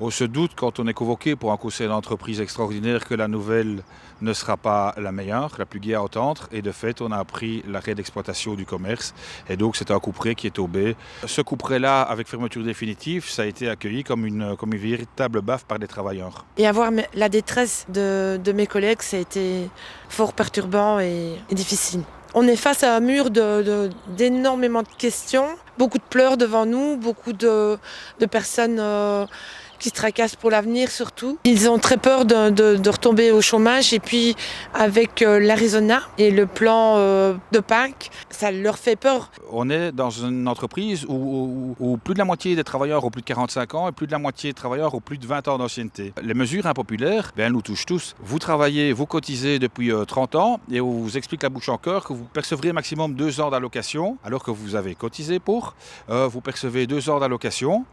On se doute quand on est convoqué pour un conseil d'entreprise extraordinaire que la nouvelle ne sera pas la meilleure, la plus gaie à entendre. Et de fait, on a appris l'arrêt d'exploitation du commerce. Et donc, c'est un couperet qui est tombé. Ce couperet-là, avec fermeture définitive, ça a été accueilli comme une véritable baffe par les travailleurs. Et avoir la détresse de mes collègues, ça a été fort perturbant et difficile. On est face à un mur d'énormément de questions, beaucoup de pleurs devant nous, beaucoup de personnes qui se tracassent pour l'avenir surtout. Ils ont très peur de retomber au chômage et puis avec l'Arizona et le plan de Pâques, ça leur fait peur. On est dans une entreprise où plus de la moitié des travailleurs ont plus de 45 ans et plus de la moitié des travailleurs ont plus de 20 ans d'ancienneté. Les mesures impopulaires, elles nous touchent tous. Vous travaillez, vous cotisez depuis 30 ans et on vous explique la bouche en cœur que vous percevrez maximum 2 ans d'allocation alors que vous avez cotisé pour. Vous percevez 2 ans d'allocation.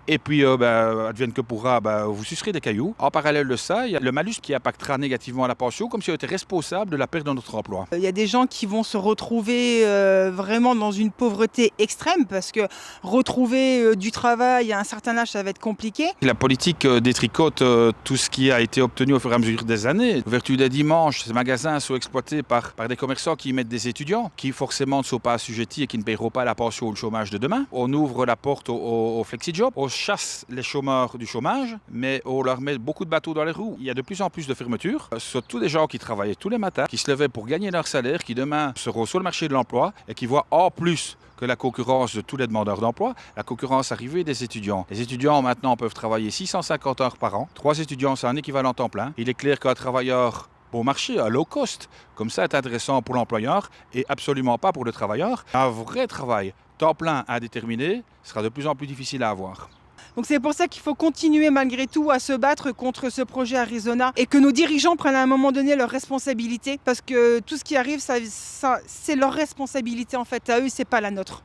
Et puis, advienne que pourra, vous sucerez des cailloux. En parallèle de ça, il y a le malus qui impactera négativement la pension, comme si on était responsable de la perte de notre emploi. Il y a des gens qui vont se retrouver vraiment dans une pauvreté extrême, parce que retrouver du travail à un certain âge, ça va être compliqué. La politique détricote tout ce qui a été obtenu au fur et à mesure des années. L'ouverture des dimanches, ces magasins sont exploités par des commerçants qui y mettent des étudiants, qui forcément ne sont pas assujettis et qui ne paieront pas la pension ou le chômage de demain. On ouvre la porte au flexi-job. On chasse les chômeurs du chômage, mais on leur met beaucoup de bateaux dans les roues. Il y a de plus en plus de fermetures. Ce sont tous des gens qui travaillaient tous les matins, qui se levaient pour gagner leur salaire, qui demain seront sur le marché de l'emploi et qui voient en plus que la concurrence de tous les demandeurs d'emploi, la concurrence arrivée des étudiants. Les étudiants maintenant peuvent travailler 650 heures par an. 3 étudiants, c'est un équivalent temps plein. Il est clair qu'un travailleur bon marché, à low cost, comme ça est intéressant pour l'employeur et absolument pas pour le travailleur. Un vrai travail, temps plein indéterminé, sera de plus en plus difficile à avoir. Donc c'est pour ça qu'il faut continuer malgré tout à se battre contre ce projet Arizona et que nos dirigeants prennent à un moment donné leurs responsabilités, parce que tout ce qui arrive, c'est leur responsabilité en fait à eux, c'est pas la nôtre.